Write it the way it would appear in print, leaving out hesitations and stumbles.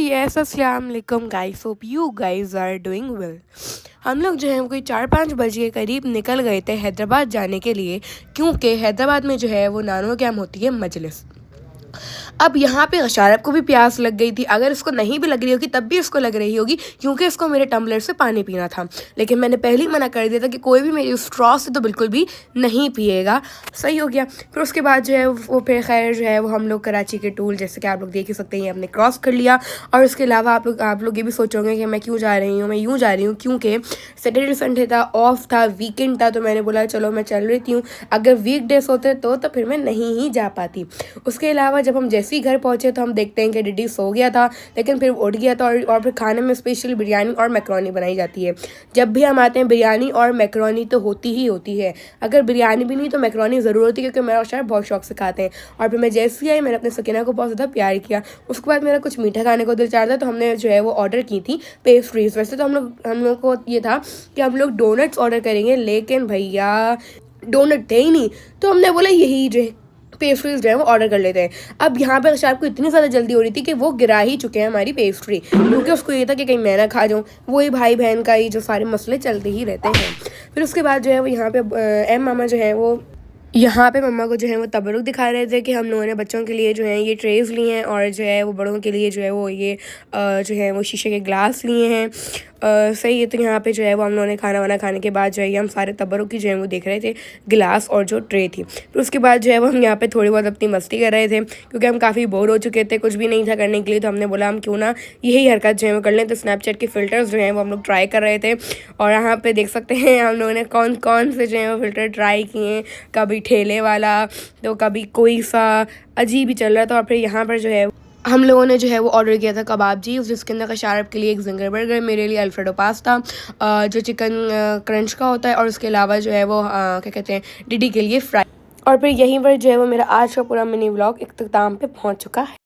Yes अस्सलाम वालेकुम guys, hope you guys are doing well. हम लोग जो है कोई 4-5 बजे के करीब निकल गए थे हैदराबाद जाने के लिए, क्योंकि हैदराबाद में जो है वो नानो कैम होती है मजलिस। अब यहाँ पे अशारफ को भी प्यास लग गई थी। अगर इसको नहीं भी लग रही होगी तब भी इसको लग रही होगी, क्योंकि इसको मेरे टम्बलर से पानी पीना था। लेकिन मैंने पहले ही मना कर दिया था कि कोई भी मेरी स्ट्रॉ से तो बिल्कुल भी नहीं पिएगा। सही हो गया। फिर उसके बाद जो है वो फिर खैर जो है वो हम लोग कराची के टूल, जैसे कि आप लोग देख ही सकते हैं, हमने क्रॉस कर लिया। और उसके अलावा आप लोग ये भी सोचोगे कि मैं क्यों जा रही हूँ। मैं यूँ जा रही हूँ क्योंकि सैटरडे संडे था, ऑफ था, वीकेंड था, तो मैंने बोला चलो मैं चल रही हूँ। अगर वीकडेज होते तो फिर मैं नहीं ही जा पाती। उसके अलावा जब हम जैसे ही घर पहुँचे तो हम देखते हैं कि डिडी सो गया था, लेकिन फिर उठ गया था। और फिर खाने में स्पेशली बिरयानी और मैकरोनी बनाई जाती है। जब भी हम आते हैं बिरयानी और मैकरोनी तो होती ही होती है। अगर बिरयानी भी नहीं तो मैकरोनी ज़रूर होती है, क्योंकि मेरा शायद बहुत शौक से खाते हैं। और फिर मैं जैसे ही आई मैंने अपने सकीना को बहुत ज़्यादा प्यार किया। उसके बाद मेरा कुछ मीठा खाने को दिल चाह रहा था, तो हमने जो है वो ऑर्डर की थी पेस्ट्रीज़। वैसे तो हम लोग को ये था कि हम लोग डोनट्स ऑर्डर करेंगे, लेकिन भैया डोनट थे ही नहीं, तो हमने बोला यही जो पेस्ट्रीज जो है वो ऑर्डर कर लेते हैं। अब यहाँ पर शायद को इतनी ज़्यादा जल्दी हो रही थी कि वो गिरा ही चुके हैं हमारी पेस्ट्री, क्योंकि उसको ये था कि कहीं मैं ना खा जाऊँ। वही भाई बहन का ही जो सारे मसले चलते ही रहते हैं। फिर उसके बाद जो है वो यहाँ पे एम मामा जो है वो यहाँ पे मम्मा को जो है वो तबरुक दिखा रहे थे कि हम लोगों ने बच्चों के लिए जो है ये ट्रेज़ लिए हैं, और जो है वो बड़ों के लिए जो है वो ये जो है वो शीशे के ग्लास लिए हैं। सही है। तो यहाँ पे जो है वो हम लोगों ने खाना वाना खाने के बाद जो है हम सारे तबरुक की जो है वो देख रहे थे, गिलास और जो ट्रे थी। फिर उसके बाद जो है वो हम यहाँ पे थोड़ी बहुत अपनी मस्ती कर रहे थे, क्योंकि हम काफ़ी बोर हो चुके थे, कुछ भी नहीं था करने के लिए। तो हमने बोला हम क्यों ना यही हरकत जो है वो कर लें। तो स्नैपचैट के फ़िल्टर्स जो हैं वो हम लोग ट्राई कर रहे थे, और यहाँ पे देख सकते हैं हम लोगों ने कौन कौन से जो है वो फ़िल्टर ट्राई किए। कभी ठेले वाला, तो कभी कोई सा अजीब ही चल रहा था। और फिर यहाँ पर जो है हम लोगों ने जो है वो ऑर्डर किया था कबाब जी, जिसके अंदर शारफ के लिए एक जिंगर बर्गर, मेरे लिए अल्फ्रेडो पास्ता जो चिकन क्रंच का होता है, और उसके अलावा जो है वो क्या कहते हैं डिडी के लिए फ्राई। और फिर यहीं पर जो है वो मेरा आज का पूरा मिनी व्लॉग इख्तिताम पे पहुंच चुका है।